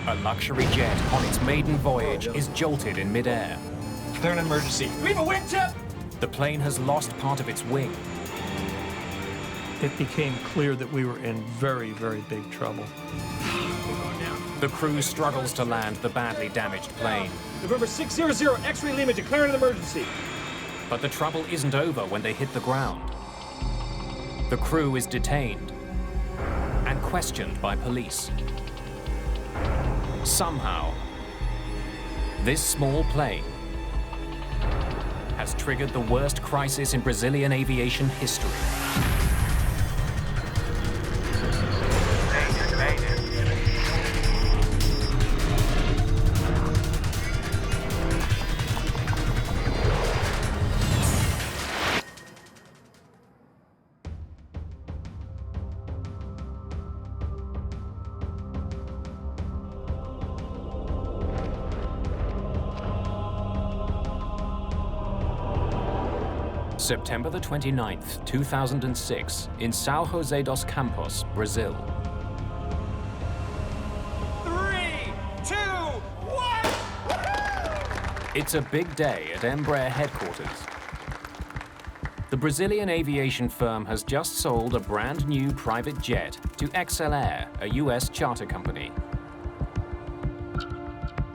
A luxury jet on its maiden voyage is jolted in midair. Declare an emergency. We have a wingtip! The plane has lost part of its wing. It became clear that we were in very, very big trouble. The crew struggles to land the badly damaged plane. November 600, X-ray Lima, declare an emergency. But the trouble isn't over when they hit the ground. The crew is detained and questioned by police. Somehow, this small plane has triggered the worst crisis in Brazilian aviation history. September the 29th, 2006, in São José dos Campos, Brazil. 3, 2, 1! It's a big day at Embraer headquarters. The Brazilian aviation firm has just sold a brand new private jet to XLR, a US charter company.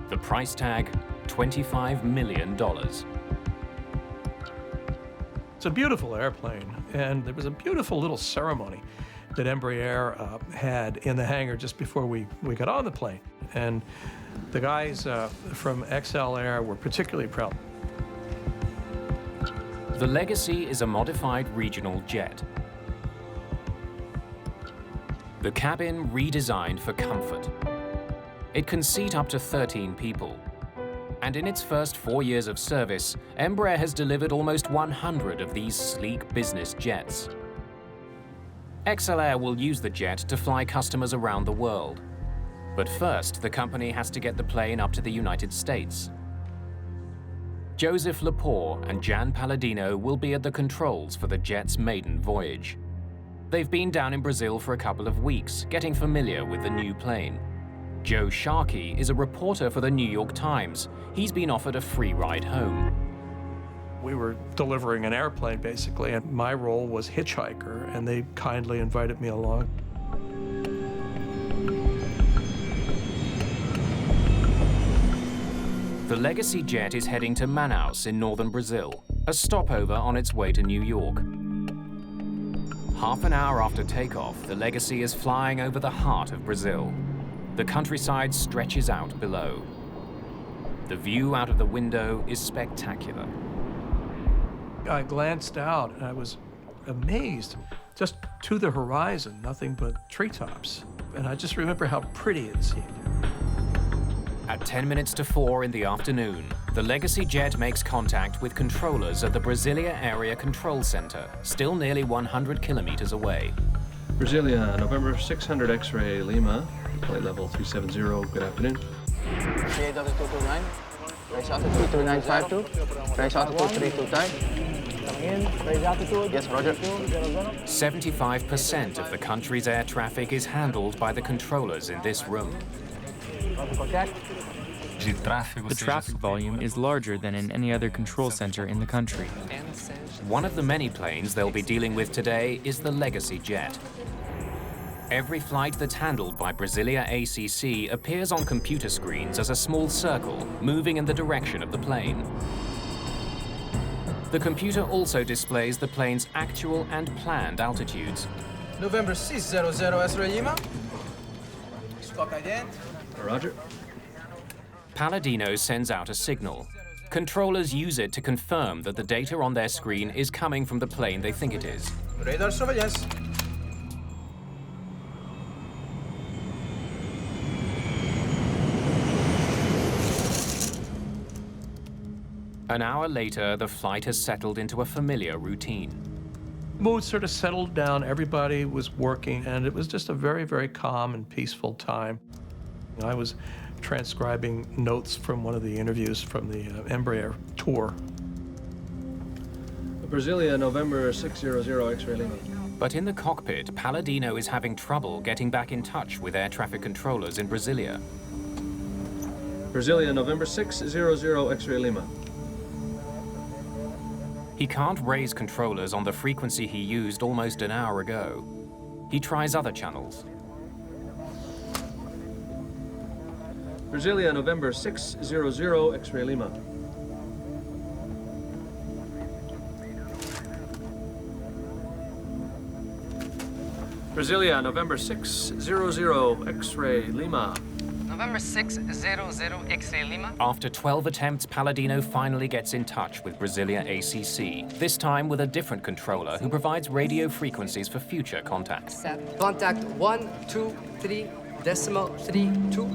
The price tag, $25 million. It's a beautiful airplane, and there was a beautiful little ceremony that Embraer had in the hangar just before we got on the plane. And the guys from XLR were particularly proud. The Legacy is a modified regional jet. The cabin redesigned for comfort. It can seat up to 13 people. And in its first 4 years of service, Embraer has delivered almost 100 of these sleek business jets. XLR will use the jet to fly customers around the world. But first, the company has to get the plane up to the United States. Joseph Lepore and Jan Palladino will be at the controls for the jet's maiden voyage. They've been down in Brazil for a couple of weeks, getting familiar with the new plane. Joe Sharkey is a reporter for the New York Times. He's been offered a free ride home. We were delivering an airplane, basically, and my role was hitchhiker, and they kindly invited me along. The Legacy jet is heading to Manaus in northern Brazil, a stopover on its way to New York. Half an hour after takeoff, the Legacy is flying over the heart of Brazil. The countryside stretches out below. The view out of the window is spectacular. I glanced out and I was amazed. Just to the horizon, nothing but treetops. And I just remember how pretty it seemed. At 10 minutes to 4 in the afternoon, the Legacy jet makes contact with controllers at the Brasilia Area Control Center, still nearly 100 kilometers away. Brasilia, November 600 X-ray Lima, flight level 370, good afternoon. Mayday Air Disaster, raise altitude 3952, raise altitude 329. Yes, Roger. 75% of the country's air traffic is handled by the controllers in this room. The traffic volume is larger than in any other control center in the country. One of the many planes they'll be dealing with today is the Legacy jet. Every flight that's handled by Brasilia ACC appears on computer screens as a small circle moving in the direction of the plane. The computer also displays the plane's actual and planned altitudes. November 600 X-ray Lima. Squawk ident. Roger. Palladino sends out a signal. Controllers use it to confirm that the data on their screen is coming from the plane they think it is. Radar surveillance. An hour later, the flight has settled into a familiar routine. Mood sort of settled down, everybody was working, and it was just a very, very calm and peaceful time. I was transcribing notes from one of the interviews from the Embraer tour. Brasilia, November 600 X-ray Lima. But in the cockpit, Palladino is having trouble getting back in touch with air traffic controllers in Brasilia. Brasilia, November 600, X-ray Lima. He can't raise controllers on the frequency he used almost an hour ago. He tries other channels. Brasilia, November 600, X-ray Lima. Brasilia, November 600, X-ray Lima. November 600 X-ray Lima. After 12 attempts, Palladino finally gets in touch with Brasilia ACC, this time with a different controller who provides radio frequencies for future contact. Contact 123 decimal 32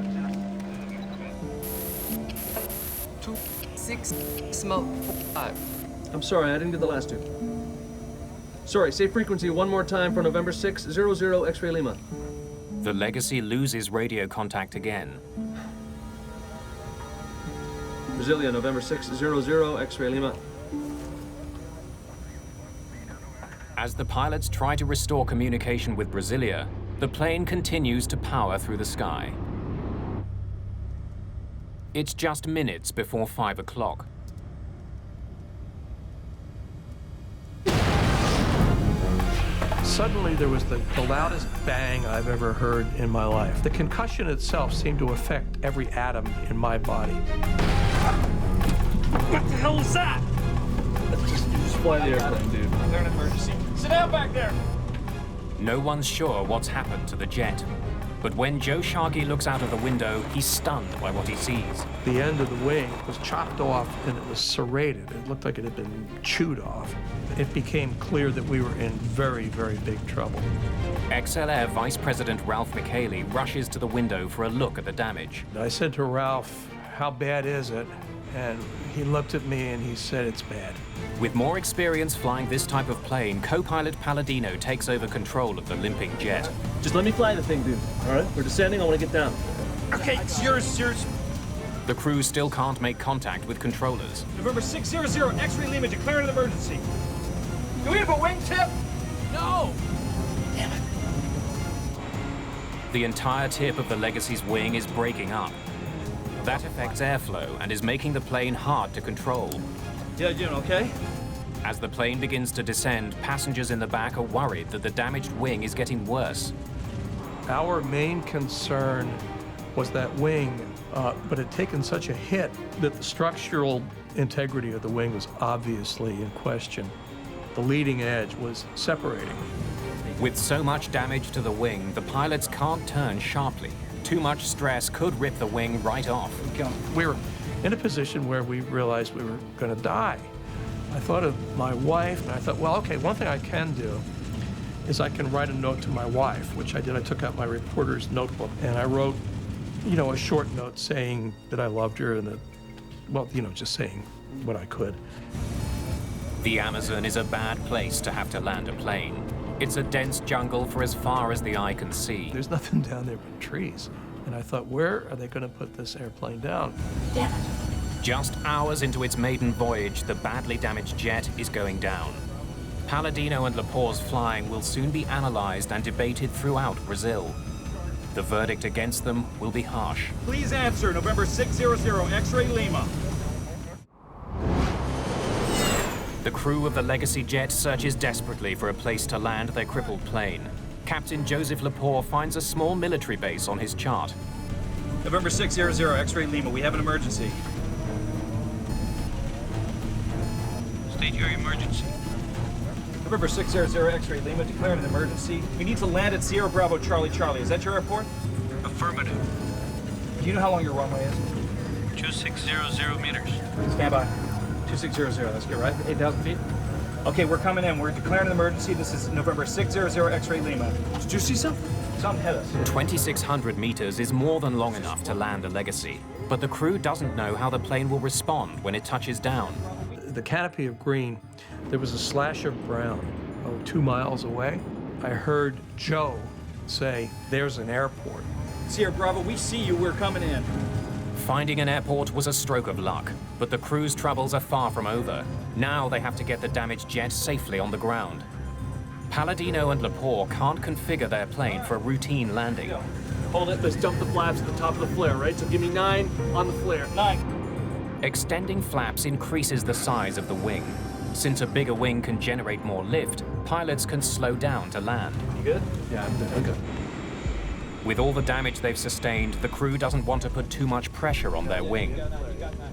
26 decimal 5. I'm sorry, I didn't get the last two. Sorry, say frequency one more time for November 600, X-ray Lima. The Legacy loses radio contact again. Brasilia, November 600, X-ray Lima. As the pilots try to restore communication with Brasilia, the plane continues to power through the sky. It's just minutes before 5 o'clock. Suddenly, there was the loudest bang I've ever heard in my life. The concussion itself seemed to affect every atom in my body. What the hell is that? Just fly the airplane, dude. They're an emergency. Sit down back there. No one's sure what's happened to the jet. But when Joe Sharkey looks out of the window, he's stunned by what he sees. The end of the wing was chopped off and it was serrated. It looked like it had been chewed off. It became clear that we were in very, very big trouble. XLR Vice President Ralph McHaley rushes to the window for a look at the damage. I said to Ralph, "How bad is it?" And he looked at me and he said, "It's bad." With more experience flying this type of plane, co-pilot Palladino takes over control of the limping jet. Just let me fly the thing, dude. All right? We're descending. I want to get down. Okay, it's yours. The crew still can't make contact with controllers. November 600, X-ray Lima, declaring an emergency. Do we have a wingtip? No! Damn it. The entire tip of the Legacy's wing is breaking up. That affects airflow and is making the plane hard to control. Yeah, you doing okay? As the plane begins to descend, passengers in the back are worried that the damaged wing is getting worse. Our main concern was that wing, but had taken such a hit that the structural integrity of the wing was obviously in question. The leading edge was separating. With so much damage to the wing, the pilots can't turn sharply. Too much stress could rip the wing right off. We were in a position where we realized we were going to die. I thought of my wife, and I thought, well, okay, one thing I can do is I can write a note to my wife, which I did. I took out my reporter's notebook, and I wrote, a short note saying that I loved her and that, just saying what I could. The Amazon is a bad place to have to land a plane. It's a dense jungle for as far as the eye can see. There's nothing down there but trees. And I thought, where are they going to put this airplane down? Damn it. Just hours into its maiden voyage, the badly damaged jet is going down. Palladino and Lepore's flying will soon be analyzed and debated throughout Brazil. The verdict against them will be harsh. Please answer, November 600, X-ray Lima. The crew of the Legacy jet searches desperately for a place to land their crippled plane. Captain Joseph Lepore finds a small military base on his chart. November 600, X-ray Lima, we have an emergency. State your emergency. November 600, X-ray Lima, declaring an emergency. We need to land at Sierra Bravo Charlie Charlie. Is that your airport? Affirmative. Do you know how long your runway is? 2600 meters. Stand by. 2600, that's good, right? 8,000 feet? Okay, we're coming in. We're declaring an emergency. This is November 600, X-ray Lima. Did you see something? Something hit us. 2,600 meters is more than long enough to land a Legacy, but the crew doesn't know how the plane will respond when it touches down. The canopy of green, there was a slash of brown, 2 miles away. I heard Joe say, "There's an airport." Sierra Bravo, we see you. We're coming in. Finding an airport was a stroke of luck, but the crew's troubles are far from over. Now they have to get the damaged jet safely on the ground. Palladino and Lepore can't configure their plane for a routine landing. Hold it. Let's dump the flaps at the top of the flare, right? So give me 9 on the flare. 9. Extending flaps increases the size of the wing. Since a bigger wing can generate more lift, pilots can slow down to land. You good? Yeah, I'm good. With all the damage they've sustained, the crew doesn't want to put too much pressure on their wing.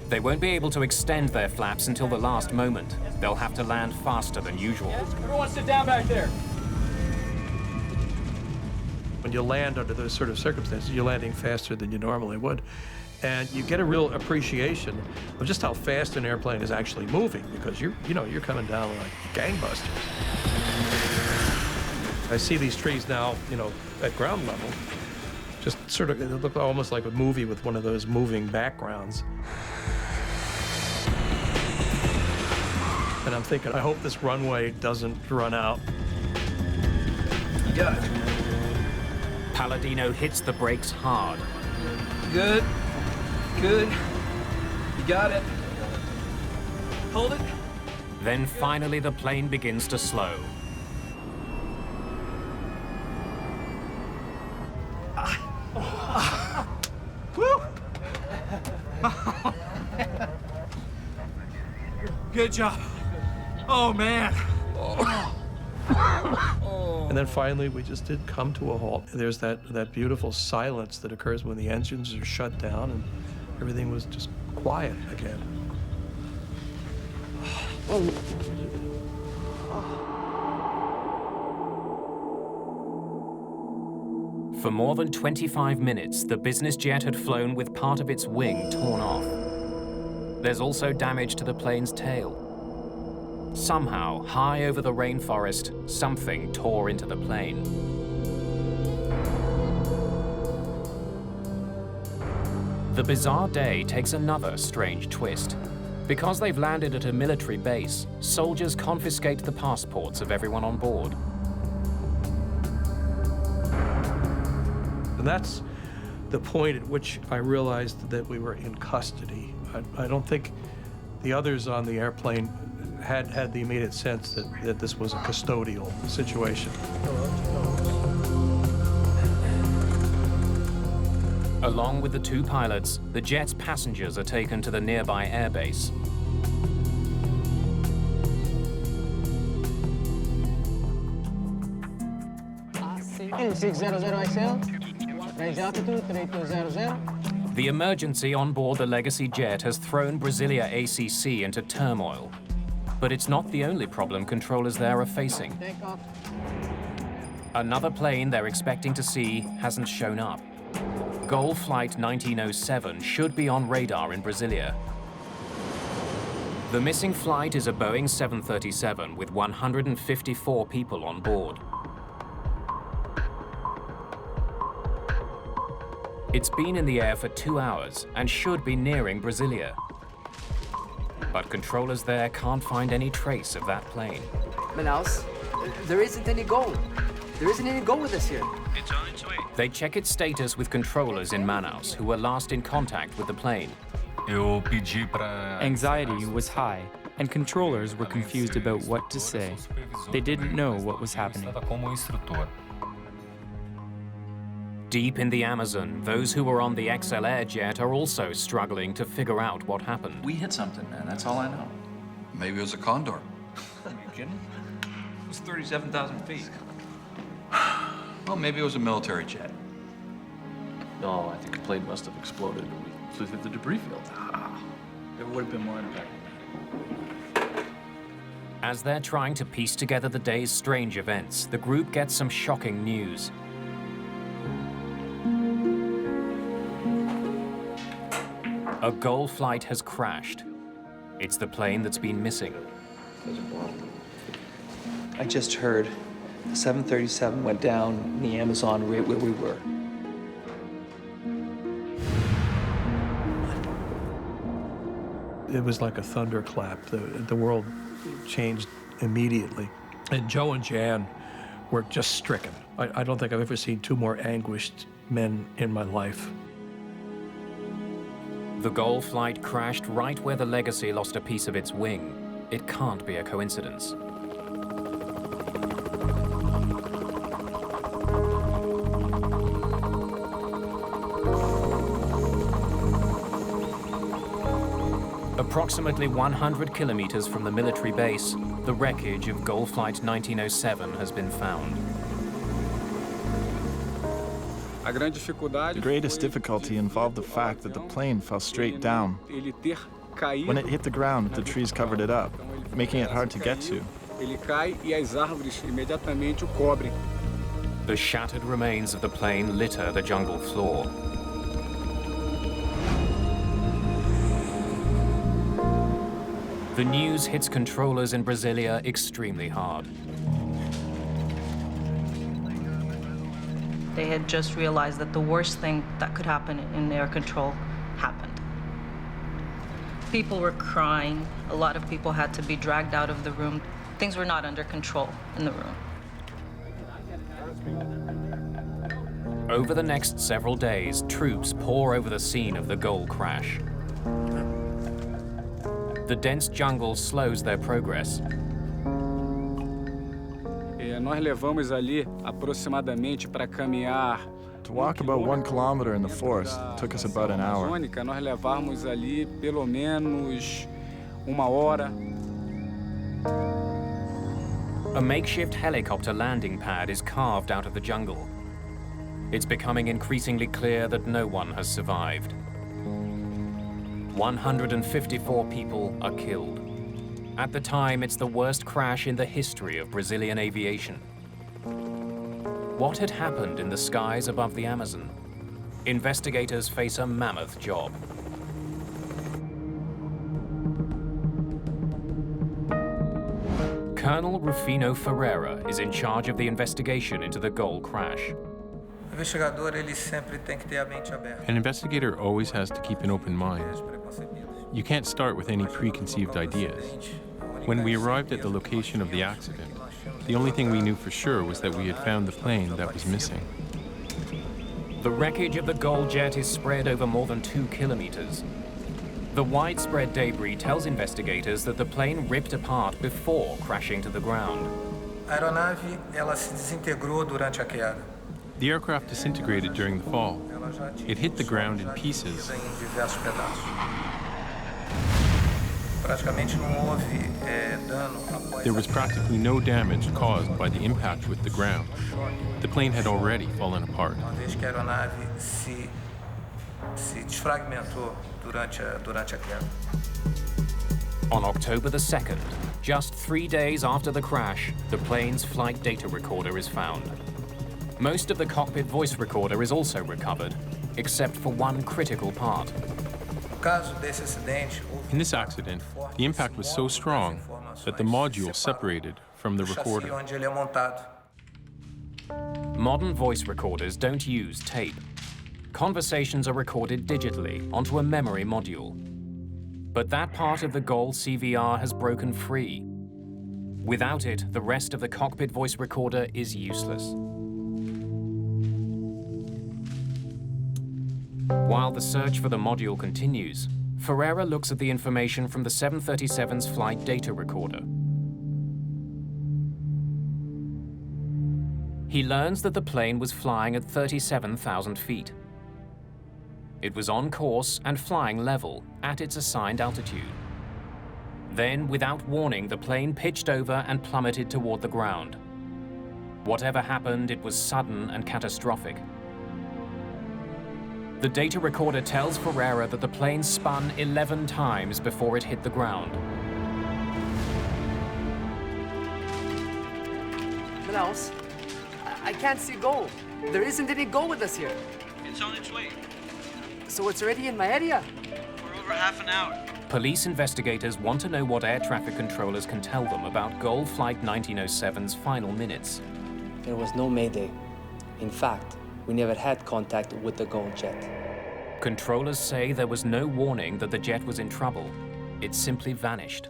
They won't be able to extend their flaps until the last moment. They'll have to land faster than usual. Everyone sit down back there. When you land under those sort of circumstances, you're landing faster than you normally would. And you get a real appreciation of just how fast an airplane is actually moving, because you're coming down like gangbusters. I see these trees now, at ground level, just sort of, it look almost like a movie with one of those moving backgrounds. And I'm thinking, I hope this runway doesn't run out. You got it. Palladino hits the brakes hard. Good. Good. You got it. Hold it. Then finally the plane begins to slow. Woo! Good job. Oh, man. And then finally, we just did come to a halt. There's that beautiful silence that occurs when the engines are shut down and everything was just quiet again. For more than 25 minutes, the business jet had flown with part of its wing torn off. There's also damage to the plane's tail. Somehow, high over the rainforest, something tore into the plane. The bizarre day takes another strange twist. Because they've landed at a military base, soldiers confiscate the passports of everyone on board. And that's the point at which I realized that we were in custody. I don't think the others on the airplane had the immediate sense that this was a custodial situation. Along with the 2 pilots, the jet's passengers are taken to the nearby airbase. Raise altitude 3200. The emergency on board the Legacy jet has thrown Brasilia ACC into turmoil. But it's not the only problem controllers there are facing. Takeoff. Another plane they're expecting to see hasn't shown up. Goal Flight 1907 should be on radar in Brasilia. The missing flight is a Boeing 737 with 154 people on board. It's been in the air for 2 hours and should be nearing Brasilia. But controllers there can't find any trace of that plane. Manaus, there isn't any gold. There isn't any gold with us here. It's on its way. They check its status with controllers in Manaus, who were last in contact with the plane. Anxiety was high, and controllers were confused about what to say. They didn't know what was happening. Deep in the Amazon, those who were on the XL Air jet are also struggling to figure out what happened. We hit something, man. That's all I know. Maybe it was a condor. Are you kidding? It was 37,000 feet. Well, maybe it was a military jet. No, I think the plane must have exploded when we flew through the debris field. There would have been more impact than that. As they're trying to piece together the day's strange events, the group gets some shocking news. A Goal flight has crashed. It's the plane that's been missing. I just heard the 737 went down in the Amazon right where we were. It was like a thunderclap. The world changed immediately. And Joe and Jan were just stricken. I don't think I've ever seen 2 more anguished men in my life. The Goal flight crashed right where the Legacy lost a piece of its wing. It can't be a coincidence. Approximately 100 kilometers from the military base, the wreckage of Gol Flight 1907 has been found. The greatest difficulty involved the fact that the plane fell straight down. When it hit the ground, the trees covered it up, making it hard to get to. The shattered remains of the plane litter the jungle floor. The news hits controllers in Brasilia extremely hard. They had just realized that the worst thing that could happen in air control happened. People were crying. A lot of people had to be dragged out of the room. Things were not under control in the room. Over the next several days, troops pour over the scene of the Gol crash. The dense jungle slows their progress. To walk about 1 kilometer in the forest took us about an hour. A makeshift helicopter landing pad is carved out of the jungle. It's becoming increasingly clear that no one has survived. 154 people are killed. At the time, it's the worst crash in the history of Brazilian aviation. What had happened in the skies above the Amazon? Investigators face a mammoth job. Colonel Rufino Ferreira is in charge of the investigation into the Gol crash. An investigator always has to keep an open mind. You can't start with any preconceived ideas. When we arrived at the location of the accident, the only thing we knew for sure was that we had found the plane that was missing. The wreckage of the Gol jet is spread over more than 2 kilometers. The widespread debris tells investigators that the plane ripped apart before crashing to the ground. The aircraft disintegrated during the fall. It hit the ground in pieces. There was practically no damage caused by the impact with the ground. The plane had already fallen apart. On October the 2nd, just 3 days after the crash, the plane's flight data recorder is found. Most of the cockpit voice recorder is also recovered, except for one critical part. In this accident, the impact was so strong that the module separated from the recorder. Modern voice recorders don't use tape. Conversations are recorded digitally onto a memory module. But that part of the Gol CVR has broken free. Without it, the rest of the cockpit voice recorder is useless. While the search for the module continues, Ferreira looks at the information from the 737's flight data recorder. He learns that the plane was flying at 37,000 feet. It was on course and flying level at its assigned altitude. Then, without warning, the plane pitched over and plummeted toward the ground. Whatever happened, it was sudden and catastrophic. The data recorder tells Ferreira that the plane spun 11 times before it hit the ground. Manaus, I can't see Gol. There isn't any Gol with us here. It's on its way. So it's already in my area? For over half an hour. Police investigators want to know what air traffic controllers can tell them about Gol Flight 1907's final minutes. There was no Mayday. In fact, we never had contact with the Gol jet. Controllers say there was no warning that the jet was in trouble. It simply vanished.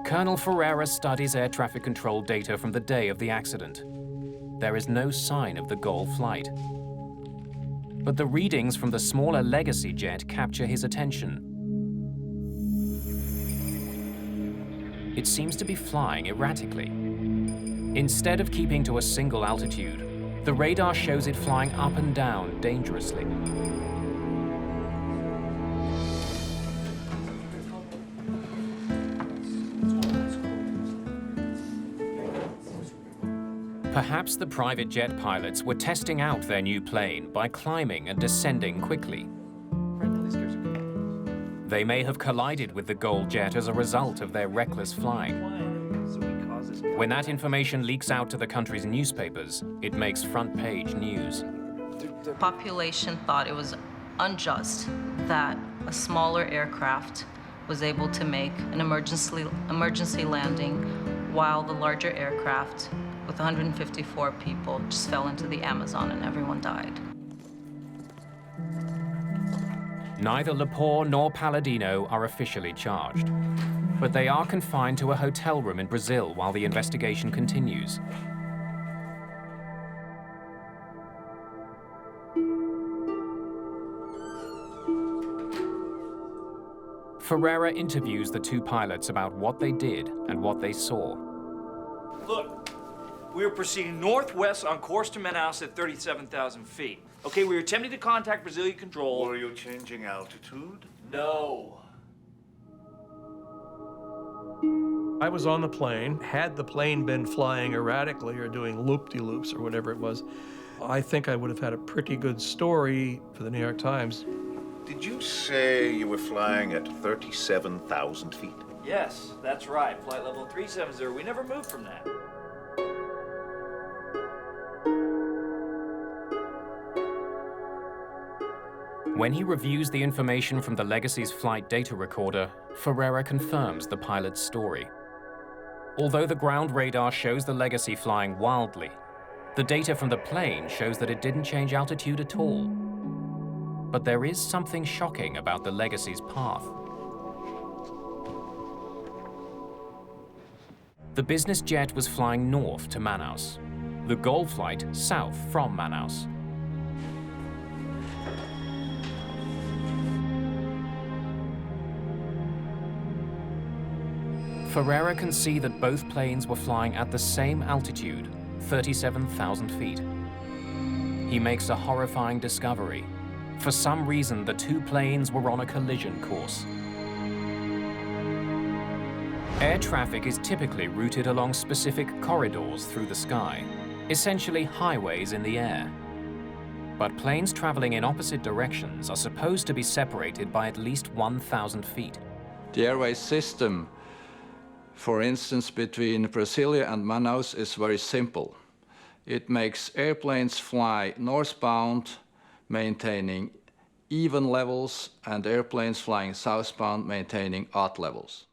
Colonel Ferreira studies air traffic control data from the day of the accident. There is no sign of the Gol flight. But the readings from the smaller Legacy jet capture his attention. It seems to be flying erratically. Instead of keeping to a single altitude, the radar shows it flying up and down dangerously. Perhaps the private jet pilots were testing out their new plane by climbing and descending quickly. They may have collided with the Gold jet as a result of their reckless flying. When that information leaks out to the country's newspapers, it makes front-page news. The population thought it was unjust that a smaller aircraft was able to make an emergency landing while the larger aircraft with 154 people just fell into the Amazon and everyone died. Neither Lepore nor Palladino are officially charged, but they are confined to a hotel room in Brazil while the investigation continues. Ferreira interviews the two pilots about what they did and what they saw. Look, we were proceeding northwest on course to Manaus at 37,000 feet. Okay, we were attempting to contact Brazilian control. Were you changing altitude? No. I was on the plane. Had the plane been flying erratically or doing loop-de-loops or whatever it was, I think I would have had a pretty good story for the New York Times. Did you say you were flying at 37,000 feet? Yes, that's right. Flight level 370. We never moved from that. When he reviews the information from the Legacy's flight data recorder, Ferreira confirms the pilot's story. Although the ground radar shows the Legacy flying wildly, the data from the plane shows that it didn't change altitude at all. But there is something shocking about the Legacy's path. The business jet was flying north to Manaus, the Gold flight south from Manaus. Ferreira can see that both planes were flying at the same altitude, 37,000 feet. He makes a horrifying discovery. For some reason, the two planes were on a collision course. Air traffic is typically routed along specific corridors through the sky, essentially highways in the air. But planes traveling in opposite directions are supposed to be separated by at least 1,000 feet. The airway system, for instance, between Brasilia and Manaus is very simple. It makes airplanes fly northbound, maintaining even levels, and airplanes flying southbound, maintaining odd levels.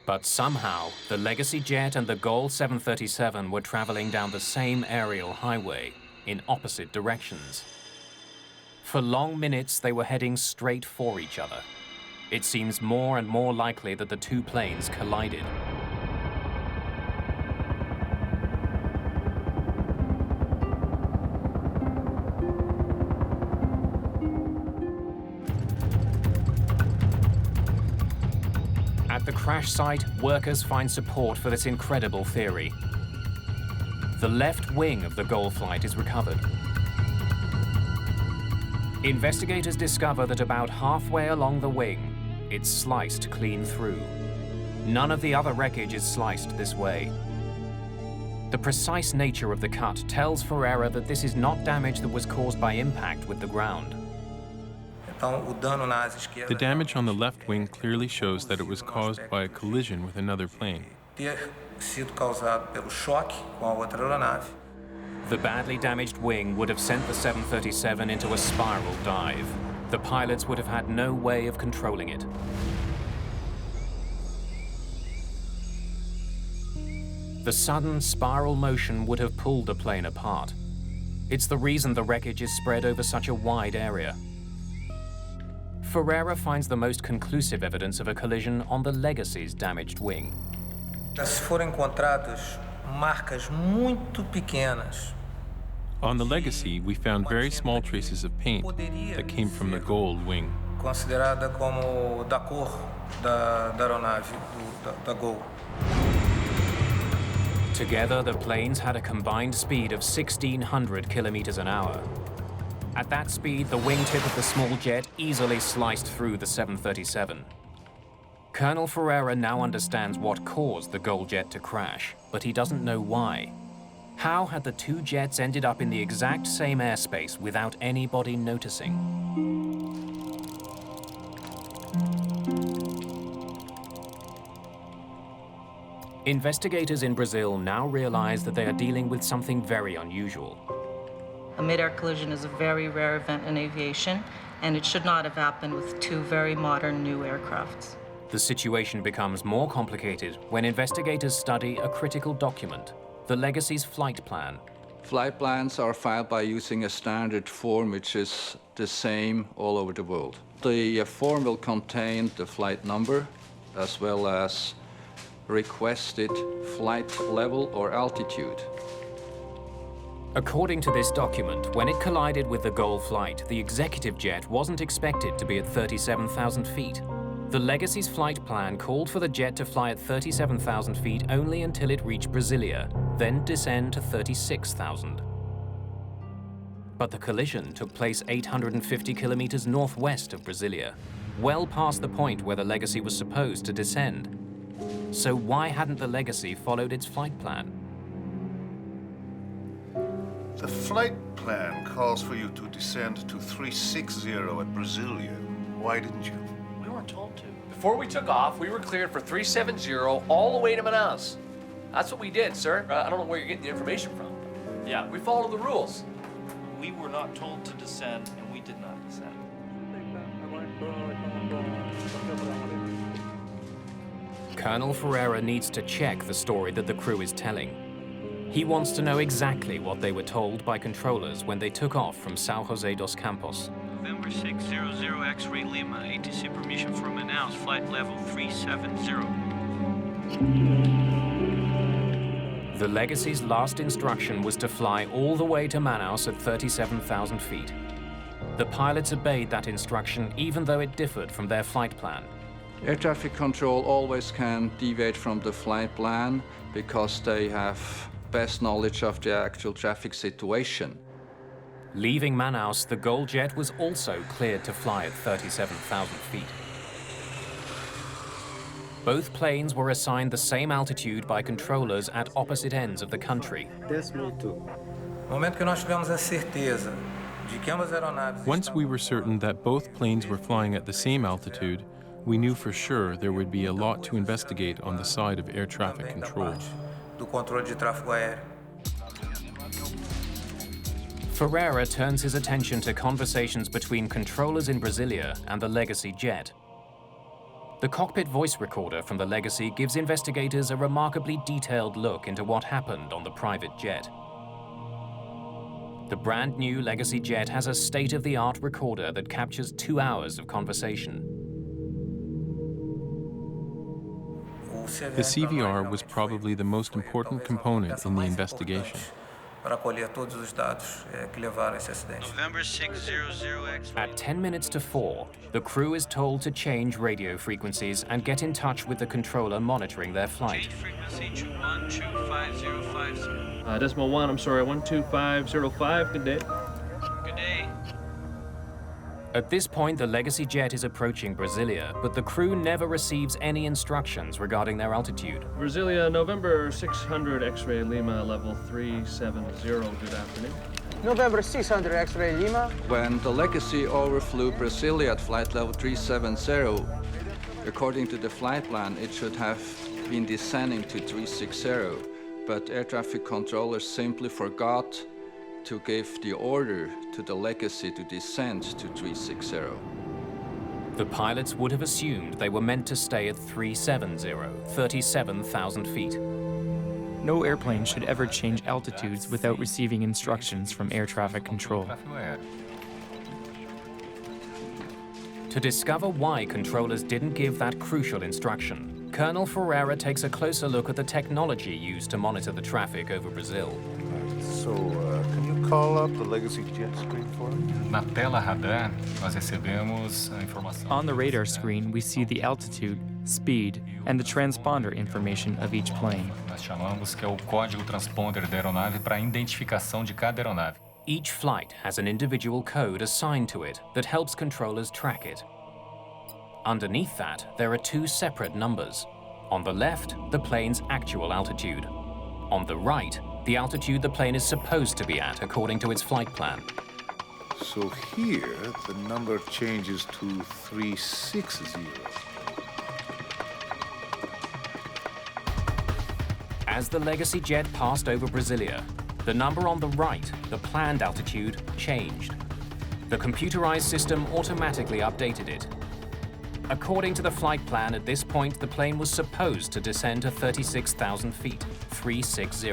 But somehow, the Legacy jet and the Gold 737 were traveling down the same aerial highway in opposite directions. For long minutes, they were heading straight for each other. It seems more and more likely that the two planes collided. At the crash site, workers find support for this incredible theory. The left wing of the Gold flight is recovered. Investigators discover that about halfway along the wing, it's sliced clean through. None of the other wreckage is sliced this way. The precise nature of the cut tells Ferreira that this is not damage that was caused by impact with the ground. The damage on the left wing clearly shows that it was caused by a collision with another plane. The badly damaged wing would have sent the 737 into a spiral dive. The pilots would have had no way of controlling it. The sudden spiral motion would have pulled the plane apart. It's the reason the wreckage is spread over such a wide area. Ferreira finds the most conclusive evidence of a collision on the Legacy's damaged wing. On the Legacy, we found very small traces of paint that came from the Gold wing. Together, the planes had a combined speed of 1,600 kilometers an hour. At that speed, the wingtip of the small jet easily sliced through the 737. Colonel Ferreira now understands what caused the Gold jet to crash, but he doesn't know why. How had the two jets ended up in the exact same airspace without anybody noticing? Investigators in Brazil now realize that they are dealing with something very unusual. A mid-air collision is a very rare event in aviation, and it should not have happened with two very modern new aircrafts. The situation becomes more complicated when investigators study a critical document, the Legacy's flight plan. Flight plans are filed by using a standard form which is the same all over the world. The form will contain the flight number as well as requested flight level or altitude. According to this document, when it collided with the Gold flight, the executive jet wasn't expected to be at 37,000 feet. The Legacy's flight plan called for the jet to fly at 37,000 feet only until it reached Brasilia, then descend to 36,000. But the collision took place 850 kilometers northwest of Brasilia, well past the point where the Legacy was supposed to descend. So why hadn't the Legacy followed its flight plan? The flight plan calls for you to descend to 360 at Brasilia. Why didn't you? We weren't told to. Before we took off, we were cleared for 370 all the way to Manaus. That's what we did, sir. I don't know where you're getting the information from. Yeah, we followed the rules. We were not told to descend, and we did not descend. Colonel Ferreira needs to check the story that the crew is telling. He wants to know exactly what they were told by controllers when they took off from São José dos Campos. November 600 X-ray Lima, ATC permission for Manaus, flight level 370. The Legacy's last instruction was to fly all the way to Manaus at 37,000 feet. The pilots obeyed that instruction even though it differed from their flight plan. Air traffic control always can deviate from the flight plan because they have best knowledge of the actual traffic situation. Leaving Manaus, the Gold jet was also cleared to fly at 37,000 feet. Both planes were assigned the same altitude by controllers at opposite ends of the country. Once we were certain that both planes were flying at the same altitude, we knew for sure there would be a lot to investigate on the side of air traffic control. Ferreira turns his attention to conversations between controllers in Brasilia and the Legacy jet. The cockpit voice recorder from the Legacy gives investigators a remarkably detailed look into what happened on the private jet. The brand new Legacy jet has a state-of-the-art recorder that captures 2 hours of conversation. The CVR was probably the most important component in the investigation. November 600 X-ray. At 10 minutes to 4, the crew is told to change radio frequencies and get in touch with the controller monitoring their flight. Change frequency to 125050. Decimal 1, I'm sorry, 12505, good day. Good day. At this point, the Legacy jet is approaching Brasilia, but the crew never receives any instructions regarding their altitude. Brasilia, November 600 X-ray Lima, level 370, good afternoon. November 600 X-ray Lima. When the Legacy overflew Brasilia at flight level 370, according to the flight plan, it should have been descending to 360, but air traffic controllers simply forgot to give the order to the Legacy to descend to 360. The pilots would have assumed they were meant to stay at 370, 37,000 feet. No airplane should ever change altitudes without receiving instructions from air traffic control. To discover why controllers didn't give that crucial instruction, Colonel Ferreira takes a closer look at the technology used to monitor the traffic over Brazil. So, can you call up the Legacy jet screen for me? Na tela radar, nós recebemos a informação. On the radar screen, we see the altitude, speed, and the transponder information of each plane. Nós chamamos que é o código transponder da aeronave para a identificação de cada aeronave. Each flight has an individual code assigned to it that helps controllers track it. Underneath that, there are two separate numbers. On the left, the plane's actual altitude. On the right, the altitude the plane is supposed to be at according to its flight plan. So here, the number changes to 360. As the Legacy jet passed over Brasilia, the number on the right, the planned altitude, changed. The computerized system automatically updated it. According to the flight plan, at this point, the plane was supposed to descend to 36,000 feet, 360.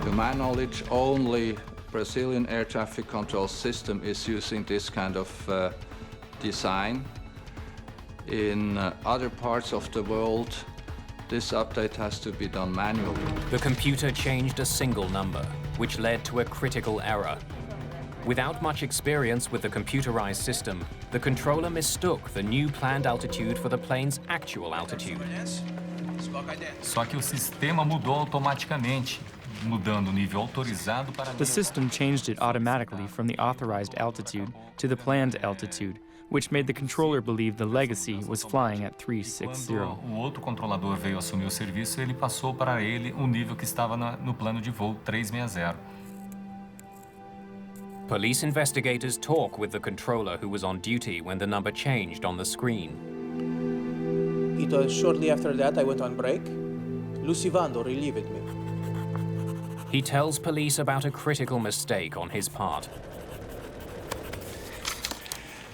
To my knowledge, only Brazilian air traffic control system is using this kind of design. In other parts of the world, this update has to be done manually. The computer changed a single number, which led to a critical error. Without much experience with the computerized system, the controller mistook the new planned altitude for the plane's actual altitude. Só que o sistema mudou automaticamente, mudando o nível autorizado para... The system changed it automatically from the authorized altitude to the planned altitude, which made the controller believe the Legacy was flying at 360. Quando o outro controlador veio assumir o serviço, ele passou para ele o nível que estava no plano de voo 360. Police investigators talk with the controller who was on duty when the number changed on the screen. It was shortly after that I went on break. Lucivando relieved me. He tells police about a critical mistake on his part.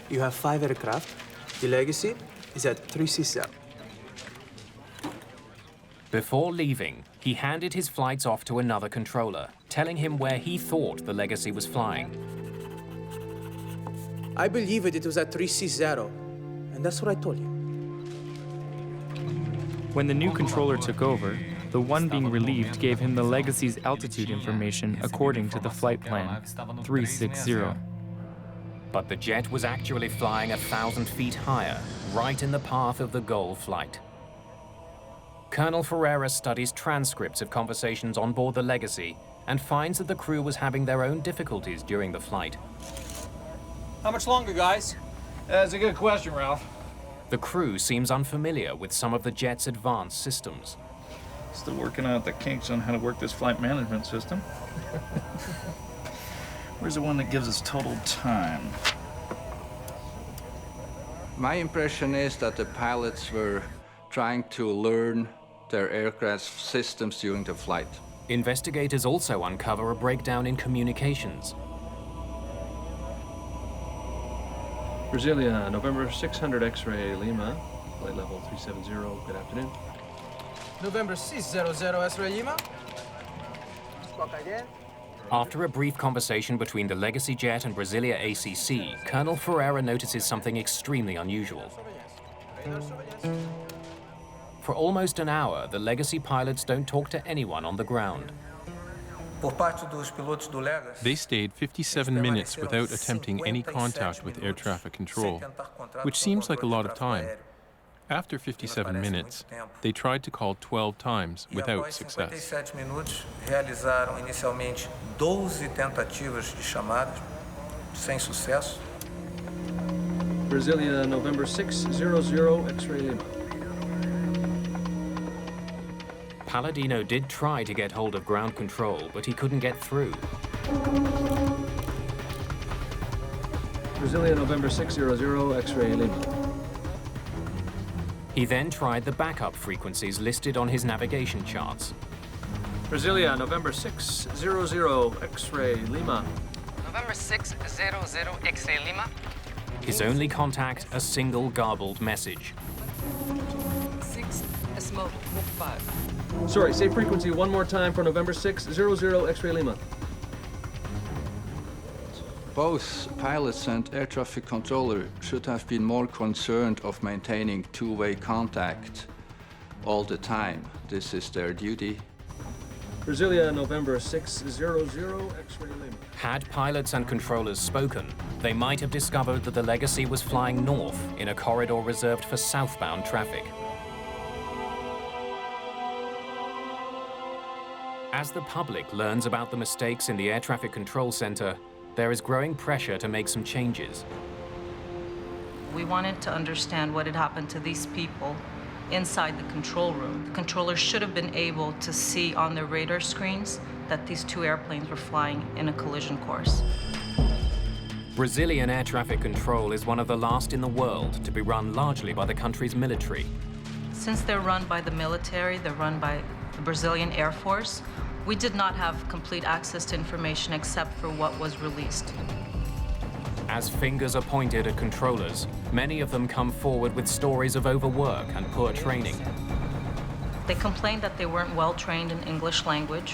You have 5 aircraft. The Legacy is at 360. Before leaving, he handed his flights off to another controller, telling him where he thought the Legacy was flying. I believe it was at 360, and that's what I told you. When the new controller took over, the one being relieved gave him the Legacy's altitude information according to the flight plan, 360. But the jet was actually flying 1,000 feet higher, right in the path of the goal flight. Colonel Ferreira studies transcripts of conversations on board the Legacy and finds that the crew was having their own difficulties during the flight. How much longer, guys? That's a good question, Ralph. The crew seems unfamiliar with some of the jet's advanced systems. Still working out the kinks on how to work this flight management system. Where's the one that gives us total time? My impression is that the pilots were trying to learn their aircraft systems during the flight. Investigators also uncover a breakdown in communications. Brasilia, November 600 X-ray Lima, flight level 370, good afternoon. November 600 X-ray Lima. After a brief conversation between the Legacy jet and Brasilia ACC, Colonel Ferreira notices something extremely unusual. For almost an hour, the Legacy pilots don't talk to anyone on the ground. They stayed 57 minutes without attempting any contact with air traffic control, which seems like a lot of time. After 57 minutes, they tried to call 12 times without success. Realizaram inicialmente 12 tentativas de chamadas, sem sucesso. Brasilia, November 600 X-ray Lima. Palladino did try to get hold of ground control, but he couldn't get through. Brasilia, November 600 X-ray Lima. He then tried the backup frequencies listed on his navigation charts. Brasilia, November 600 X-ray Lima. November 600 X-ray Lima. His only contact, a single garbled message. 6 smoke 5. Sorry, say frequency one more time for November 600 X-ray Lima. Both pilots and air traffic controller should have been more concerned of maintaining two-way contact all the time. This is their duty. Brasilia, November 600 X-ray Lima. Had pilots and controllers spoken, they might have discovered that the Legacy was flying north in a corridor reserved for southbound traffic. As the public learns about the mistakes in the air traffic control center, there is growing pressure to make some changes. We wanted to understand what had happened to these people inside the control room. The controllers should have been able to see on their radar screens that these two airplanes were flying in a collision course. Brazilian air traffic control is one of the last in the world to be run largely by the country's military. Since they're run by the military, they're run by the Brazilian Air Force, we did not have complete access to information except for what was released. As fingers are pointed at controllers, many of them come forward with stories of overwork and poor training. They complained that they weren't well trained in English language,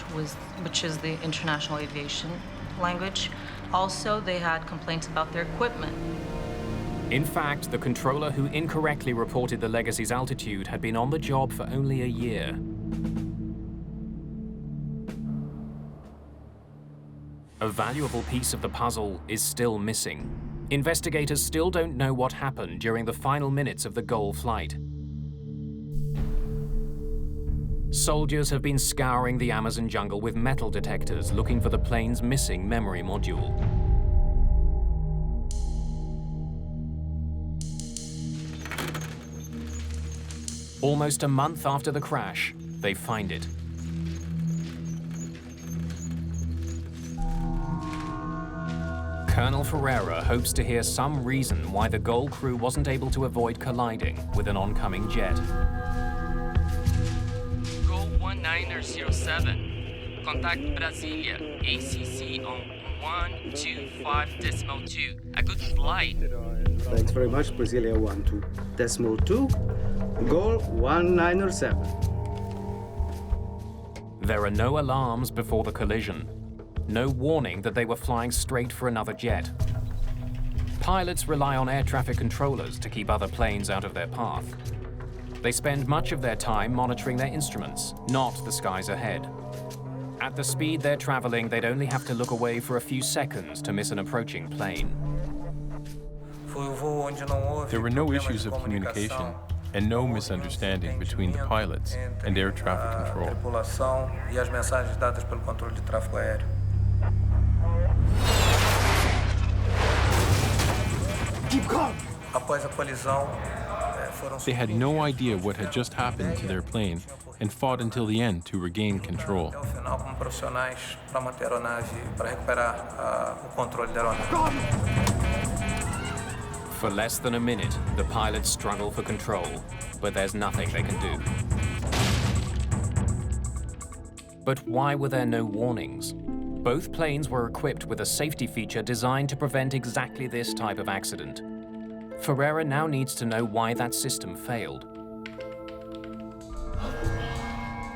which is the international aviation language. Also, they had complaints about their equipment. In fact, the controller who incorrectly reported the Legacy's altitude had been on the job for only a year. A valuable piece of the puzzle is still missing. Investigators still don't know what happened during the final minutes of the GOL flight. Soldiers have been scouring the Amazon jungle with metal detectors looking for the plane's missing memory module. Almost a month after the crash, they find it. Colonel Ferreira hopes to hear some reason why the GOL crew wasn't able to avoid colliding with an oncoming jet. GOL 1907. Contact Brasilia. ACC on 125.2. A good flight. Thanks very much, Brasilia 12.2. GOL 1907. There are no alarms before the collision. No warning that they were flying straight for another jet. Pilots rely on air traffic controllers to keep other planes out of their path. They spend much of their time monitoring their instruments, not the skies ahead. At the speed they're traveling, they'd only have to look away for a few seconds to miss an approaching plane. There were no issues of communication and no misunderstanding between the pilots and air traffic control. Keep calm! They had no idea what had just happened to their plane and fought until the end to regain control. For less than a minute, the pilots struggle for control, but there's nothing they can do. But why were there no warnings? Both planes were equipped with a safety feature designed to prevent exactly this type of accident. Ferreira now needs to know why that system failed.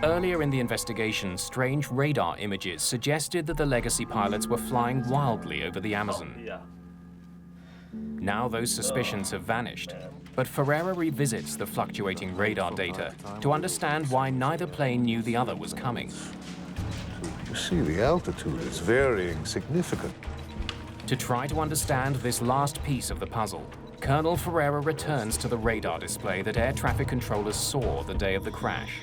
Earlier in the investigation, strange radar images suggested that the Legacy pilots were flying wildly over the Amazon. Now those suspicions have vanished, but Ferreira revisits the fluctuating radar data to understand why neither plane knew the other was coming. You see, the altitude is varying significantly. To try to understand this last piece of the puzzle, Colonel Ferreira returns to the radar display that air traffic controllers saw the day of the crash.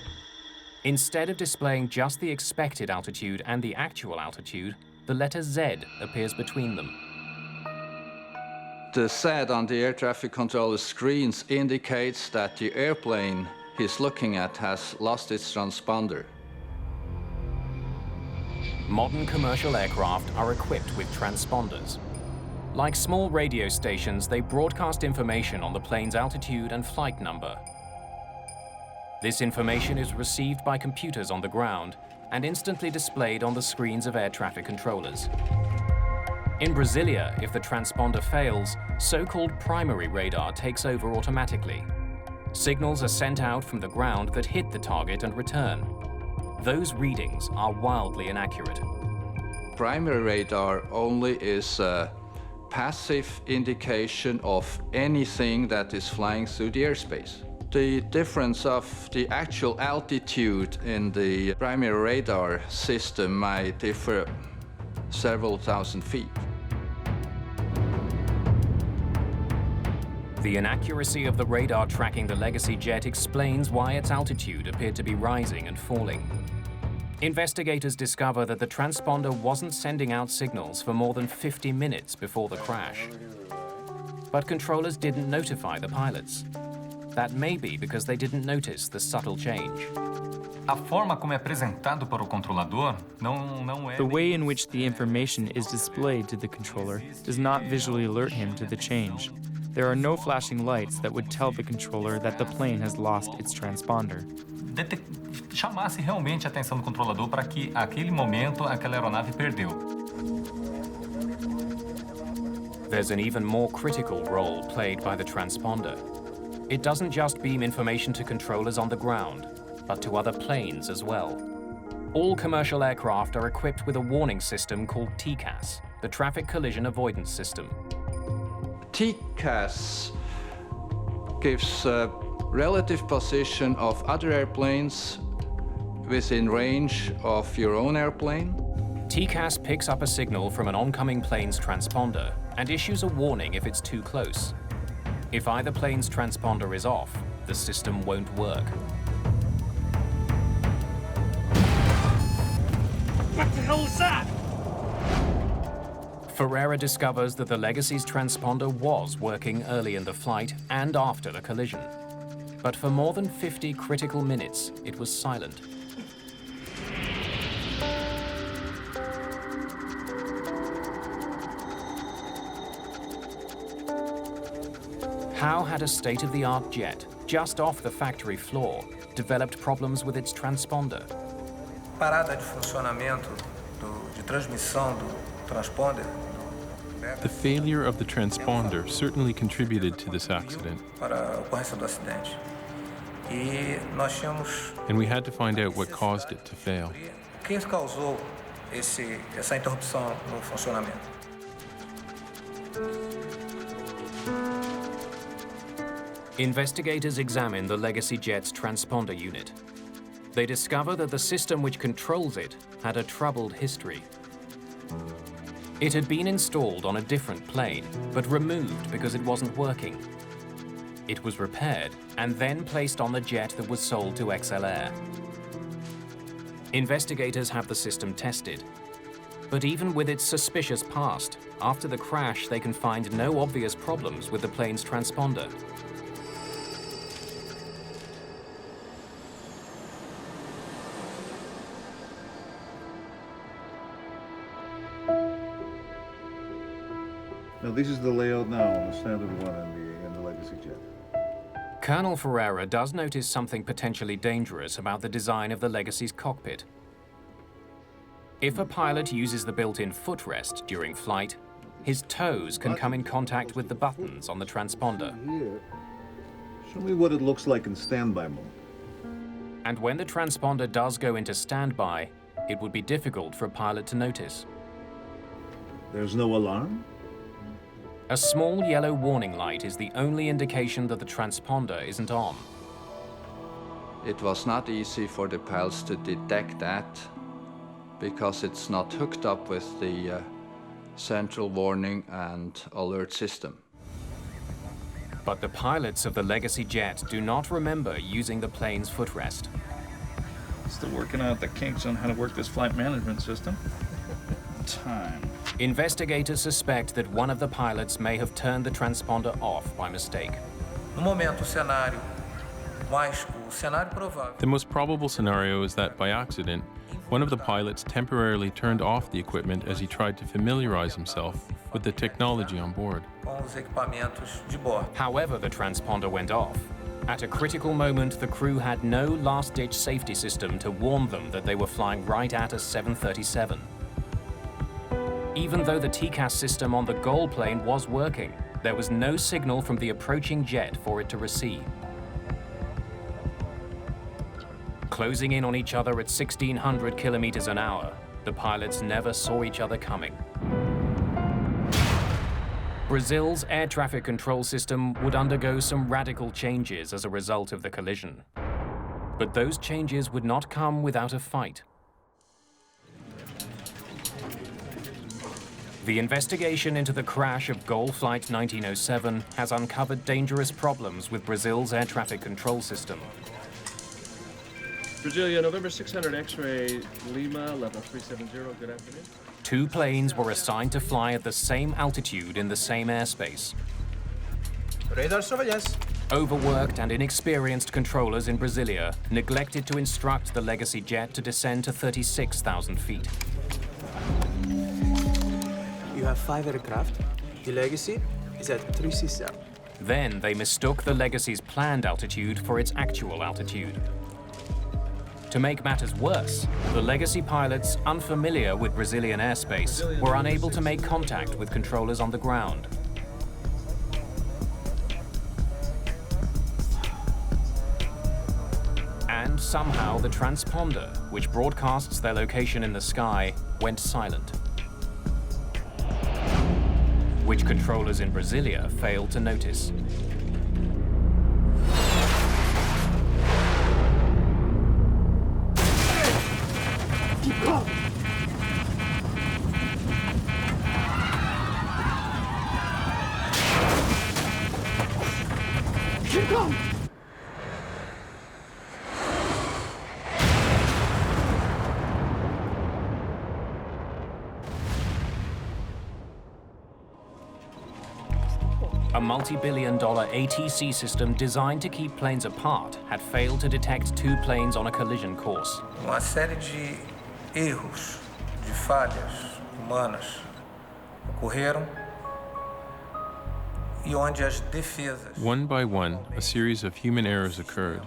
Instead of displaying just the expected altitude and the actual altitude, the letter Z appears between them. The Z on the air traffic controller screens indicates that the airplane he's looking at has lost its transponder. Modern commercial aircraft are equipped with transponders. Like small radio stations, they broadcast information on the plane's altitude and flight number. This information is received by computers on the ground and instantly displayed on the screens of air traffic controllers. In Brasilia, if the transponder fails, so-called primary radar takes over automatically. Signals are sent out from the ground that hit the target and return. Those readings are wildly inaccurate. Primary radar only is a passive indication of anything that is flying through the airspace. The difference of the actual altitude in the primary radar system might differ several thousand feet. The inaccuracy of the radar tracking the Legacy jet explains why its altitude appeared to be rising and falling. Investigators discover that the transponder wasn't sending out signals for more than 50 minutes before the crash. but controllers didn't notify the pilots. That may be because they didn't notice the subtle change. A forma como é apresentado para o controlador não é... The way in which the information is displayed to the controller does not visually alert him to the change. There are no flashing lights that would tell the controller that the plane has lost its transponder. Chamasse realmente a atenção do controlador para que, aquele momento, aquela aeronave perdeu. There's an even more critical role played by the transponder. It doesn't just beam information to controllers on the ground, but to other planes as well. All commercial aircraft are equipped with a warning system called TCAS, the Traffic Collision Avoidance System. TCAS gives relative position of other airplanes within range of your own airplane. TCAS picks up a signal from an oncoming plane's transponder and issues a warning if it's too close. If either plane's transponder is off, the system won't work. What the hell is that? Ferreira discovers that the Legacy's transponder was working early in the flight and after the collision. But for more than 50 critical minutes, it was silent. How had a state-of-the-art jet, just off the factory floor, developed problems with its transponder? Parada de funcionamento de transmissão do transponder. The failure of the transponder certainly contributed to this accident. Para a ocorrência do acidente. E nós tínhamos... And we had to find out what caused it to fail. O que causou essa interrupção no funcionamento? Investigators examine the Legacy jet's transponder unit. They discover that the system which controls it had a troubled history. It had been installed on a different plane, but removed because it wasn't working. It was repaired and then placed on the jet that was sold to XLR. Investigators have the system tested. But even with its suspicious past, after the crash they can find no obvious problems with the plane's transponder. Now this is the layout now on the standard one in the Legacy jet. Colonel Ferreira does notice something potentially dangerous about the design of the Legacy's cockpit. If a pilot uses the built-in footrest during flight, his toes can come in contact with the buttons on the transponder. Here, show me what it looks like in standby mode. And when the transponder does go into standby, it would be difficult for a pilot to notice. There's no alarm? A small yellow warning light is the only indication that the transponder isn't on. It was not easy for the pilots to detect that because it's not hooked up with the central warning and alert system. But the pilots of the Legacy jet do not remember using the plane's footrest. Still working out the kinks on how to work this flight management system. Time. Investigators suspect that one of the pilots may have turned the transponder off by mistake. No momento, o cenário provável. The most probable scenario is that, by accident, one of the pilots temporarily turned off the equipment as he tried to familiarize himself with the technology on board. Com os equipamentos de bordo. However, the transponder went off. At a critical moment, the crew had no last-ditch safety system to warn them that they were flying right at a 737. Even though the TCAS system on the GOL plane was working, there was no signal from the approaching jet for it to receive. Closing in on each other at 1,600 kilometers an hour, the pilots never saw each other coming. Brazil's air traffic control system would undergo some radical changes as a result of the collision. But those changes would not come without a fight. The investigation into the crash of GOL Flight 1907 has uncovered dangerous problems with Brazil's air traffic control system. Brasilia, November 600 X-ray, Lima, level 370, good afternoon. Two planes were assigned to fly at the same altitude in the same airspace. Radar surveillance. Overworked and inexperienced controllers in Brasilia neglected to instruct the Legacy jet to descend to 36,000 feet. You have 5 aircraft. The Legacy is at 360. Then they mistook the Legacy's planned altitude for its actual altitude. To make matters worse, the Legacy pilots, unfamiliar with Brazilian airspace, were unable to make contact with controllers on the ground. And somehow the transponder, which broadcasts their location in the sky, went silent, which controllers in Brasilia failed to notice. Keep going! Keep going! A multi-billion-dollar ATC system designed to keep planes apart had failed to detect 2 planes on a collision course. Uma série de erros, de falhas humanas ocorreram e onde as defesas. One by one, a series of human errors occurred,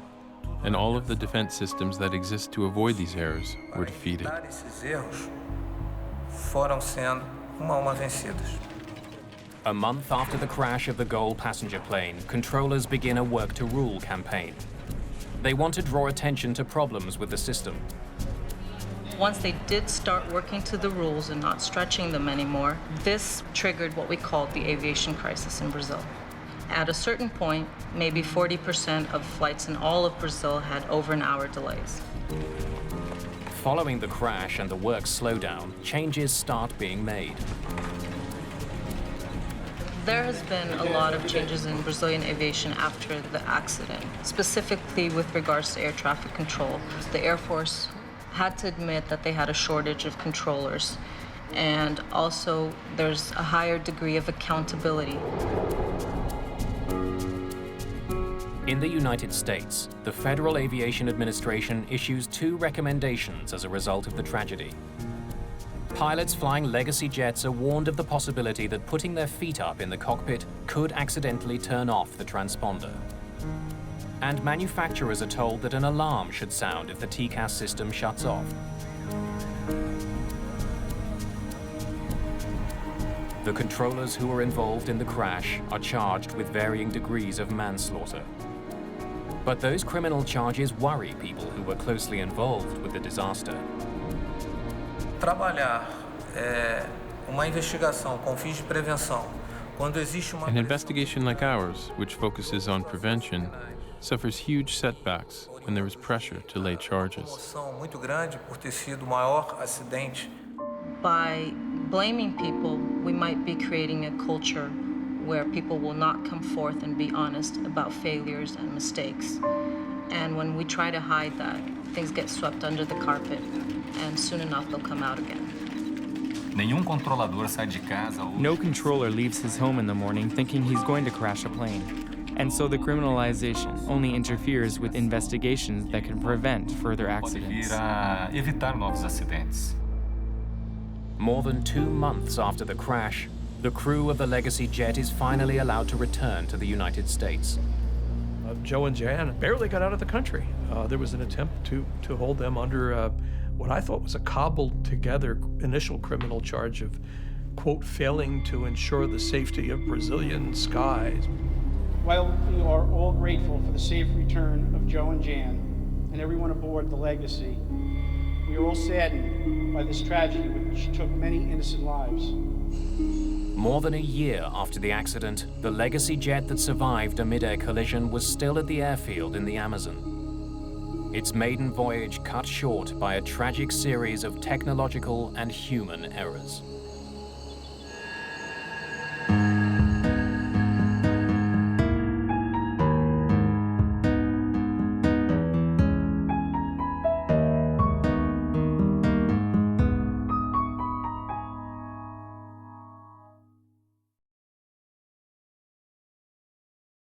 and all of the defense systems that exist to avoid these errors were defeated. Esses erros foram sendo uma a uma vencidas. A month after the crash of the Gol passenger plane, controllers begin a work to rule campaign. They want to draw attention to problems with the system. Once they did start working to the rules and not stretching them anymore, this triggered what we called the aviation crisis in Brazil. At a certain point, maybe 40% of flights in all of Brazil had over an hour delays. Following the crash and the work slowdown, changes start being made. There has been a lot of changes in Brazilian aviation after the accident, specifically with regards to air traffic control. The Air Force had to admit that they had a shortage of controllers, and also there's a higher degree of accountability. In the United States, the Federal Aviation Administration issues 2 recommendations as a result of the tragedy. Pilots flying Legacy jets are warned of the possibility that putting their feet up in the cockpit could accidentally turn off the transponder. And manufacturers are told that an alarm should sound if the TCAS system shuts off. The controllers who were involved in the crash are charged with varying degrees of manslaughter. But those criminal charges worry people who were closely involved with the disaster. Trabalhar uma investigação com fins de prevenção, quando existe uma An investigation like ours, which focuses on prevention, suffers huge setbacks when there is pressure to lay charges. comoção muito grande por ter sido o maior acidente. By blaming people, we might be creating a culture where people will not come forth and be honest about failures and mistakes. And when we try to hide that, things get swept under the carpet, and soon enough they'll come out again. Nenhum controlador sai de casa ou... No controller leaves his home in the morning thinking he's going to crash a plane. And so the criminalization only interferes with investigations that can prevent further accidents. Pode vir a evitar novos acidentes. More than 2 months after the crash, the crew of the Legacy jet is finally allowed to return to the United States. Joe and Jan barely got out of the country. There was an attempt to hold them under what I thought was a cobbled together initial criminal charge of, quote, failing to ensure the safety of Brazilian skies. While we are all grateful for the safe return of Joe and Jan and everyone aboard the Legacy, we are all saddened by this tragedy which took many innocent lives. More than a year after the accident, the Legacy jet that survived a mid-air collision was still at the airfield in the Amazon. Its maiden voyage cut short by a tragic series of technological and human errors.